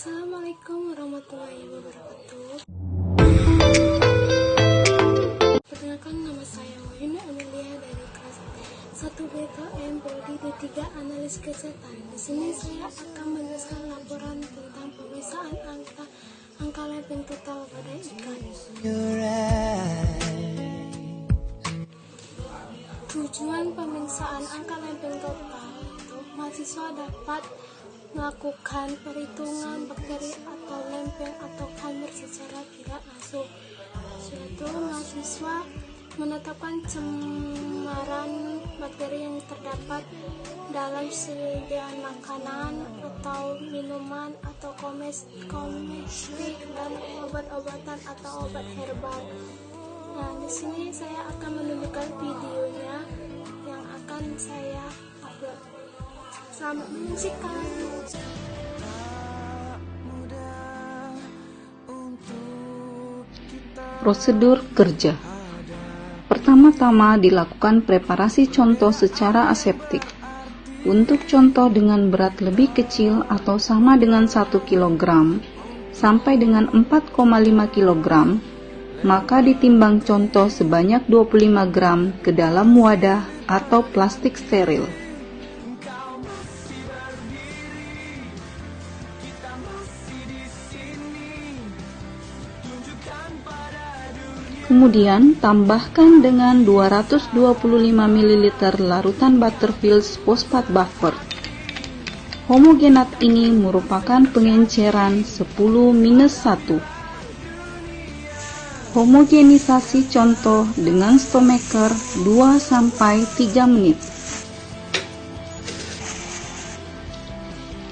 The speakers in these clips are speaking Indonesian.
Assalamualaikum warahmatullahi wabarakatuh. Perkenalkan, nama saya Mohina Amelia dari kelas 1 BKM Prodi D3 Analis Kesehatan. Di sini saya akan menjelaskan laporan tentang pemeriksaan angka lempeng total pada ikan. Tujuan pemeriksaan angka lempeng total itu mahasiswa dapat melakukan perhitungan bakteri atau lempeng atau kamar secara tidak langsung. Setelah itu mahasiswa menetapkan cemaran bakteri yang terdapat dalam sediaan makanan atau minuman atau komestik dan obat-obatan atau obat herbal. Nah, di sini saya akan menunjukkan videonya yang akan saya upload. Selamat menyaksikan. Prosedur kerja. Pertama-tama dilakukan preparasi contoh secara aseptik. Untuk contoh dengan berat lebih kecil atau sama dengan 1 kg sampai dengan 4,5 kg, maka ditimbang contoh sebanyak 25 gram ke dalam wadah atau plastik steril. Kemudian tambahkan dengan 225 ml larutan Butterfields fosfat buffer. Homogenat ini merupakan pengenceran 10-1. Homogenisasi contoh dengan stomacher 2-3 menit.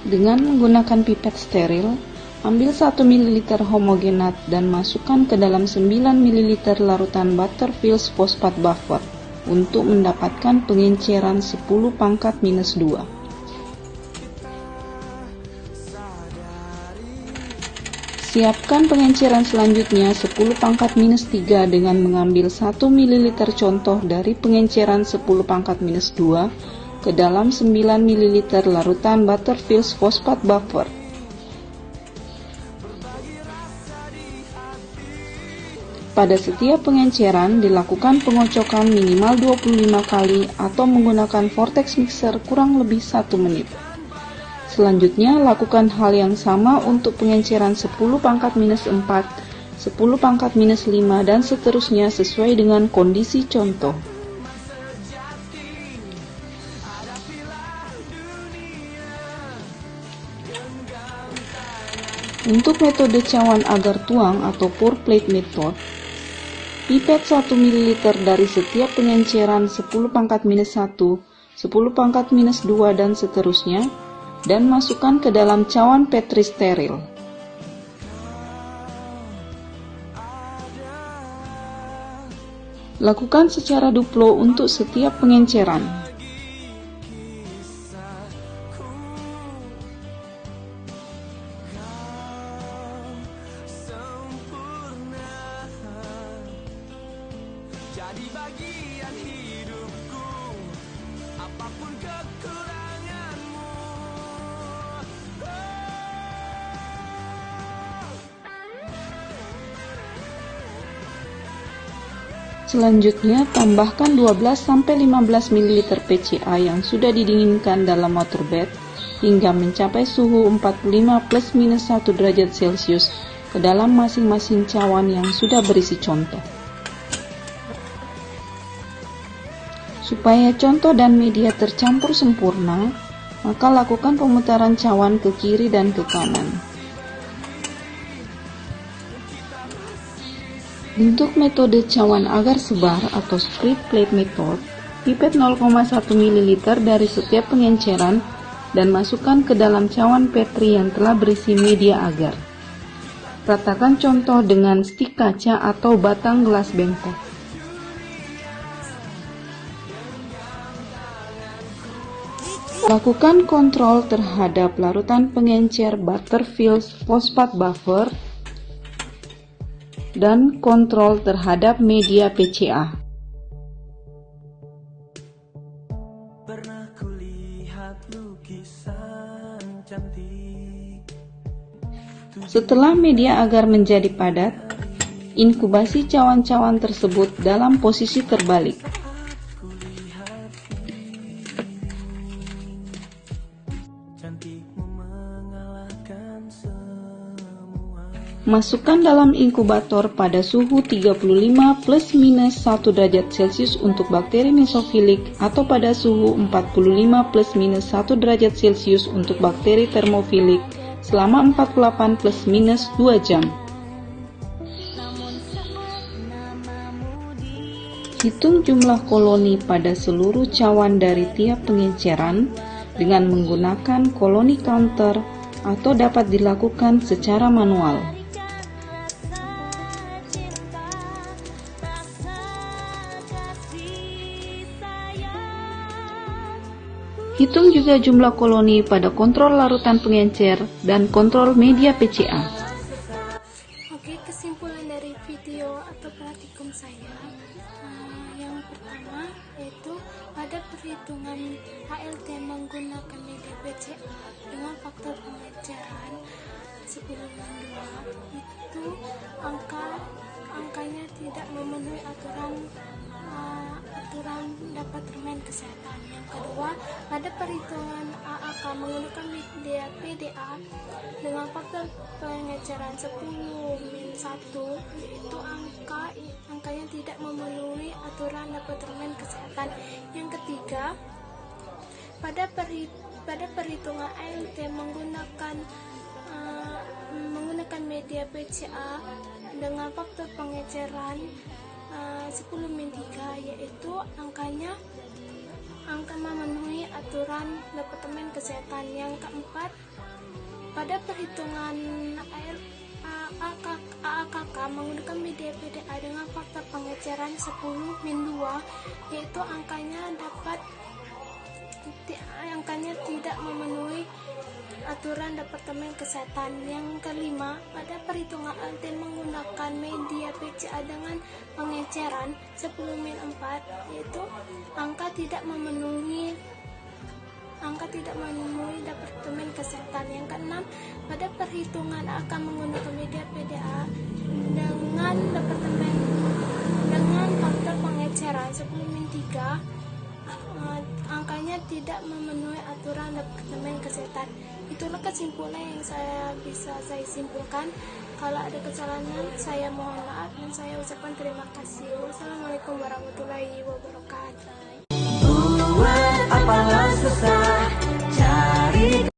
Dengan menggunakan pipet steril, ambil 1 ml homogenat dan masukkan ke dalam 9 ml larutan Butterfields fosfat buffer untuk mendapatkan pengenceran 10⁻². Siapkan pengenceran selanjutnya 10⁻³ dengan mengambil 1 ml contoh dari pengenceran 10⁻² ke dalam 9 ml larutan Butterfields fosfat buffer. Pada setiap pengenceran dilakukan pengocokan minimal 25 kali atau menggunakan vortex mixer kurang lebih 1 menit. Selanjutnya lakukan hal yang sama untuk pengenceran 10⁻⁴, 10⁻⁵ dan seterusnya sesuai dengan kondisi contoh. Untuk metode cawan agar tuang atau pour plate method, pipet 1 ml dari setiap pengenceran 10⁻⁻1, 10⁻⁻² dan seterusnya, dan masukkan ke dalam cawan Petri steril. Lakukan secara duplo untuk setiap pengenceran. Jadi bagian hidupku, apapun kekuranganmu. Selanjutnya, tambahkan 12-15 ml PCA yang sudah didinginkan dalam waterbed hingga mencapai suhu 45 ±1 derajat Celcius ke dalam masing-masing cawan yang sudah berisi contoh. Supaya contoh dan media tercampur sempurna, maka lakukan pemutaran cawan ke kiri dan ke kanan. Untuk metode cawan agar sebar atau spread plate method, pipet 0,1 ml dari setiap pengenceran dan masukkan ke dalam cawan Petri yang telah berisi media agar. Ratakan contoh dengan stik kaca atau batang gelas bengkok. Lakukan kontrol terhadap larutan pengencer Butterfields fosfat buffer dan kontrol terhadap media PCA. Pernah kulihat lukisan cantik Setelah media agar menjadi padat, inkubasi cawan-cawan tersebut dalam posisi terbalik. Masukkan dalam inkubator pada suhu 35 plus minus 1 derajat Celcius untuk bakteri mesofilik atau pada suhu 45 plus minus 1 derajat Celcius untuk bakteri termofilik selama 48 plus minus 2 jam. Hitung jumlah koloni pada seluruh cawan dari tiap pengenceran dengan menggunakan koloni counter atau dapat dilakukan secara manual. Hitung juga jumlah koloni pada kontrol larutan pengencer dan kontrol media PCA. Oke, kesimpulan dari video atau praktikum saya yang pertama yaitu pada perhitungan HLT menggunakan media PCA dengan faktor pengenceran 10/2 itu angkanya tidak memenuhi aturan Departemen Kesehatan. Yang kedua, pada perhitungan AAK menggunakan media PDA dengan faktor pengenceran 10-1 itu angkanya tidak memenuhi aturan Departemen Kesehatan. Yang ketiga, pada perhitungan ALT menggunakan media PCA dengan faktor pengenceran 10/3 yaitu angka memenuhi aturan Departemen Kesehatan. Yang keempat, pada perhitungan AAKK menggunakan media PDA dengan faktor pengenceran 10-2 yaitu angkanya tidak memenuhi aturan Departemen Kesehatan. Yang kelima, pada perhitungan ALT menggunakan media PCA dengan pengenceran 10-4 yaitu angka tidak memenuhi Departemen Kesehatan. Yang keenam, pada perhitungan akan menggunakan media PDA dengan faktor pengenceran 10-3 angkanya tidak memenuhi aturan Departemen Kesehatan. Itulah kesimpulan yang bisa saya simpulkan. Kalau ada kesalahan, saya mohon maaf dan saya ucapkan terima kasih. Wassalamualaikum warahmatullahi wabarakatuh. Buat apalah susah cari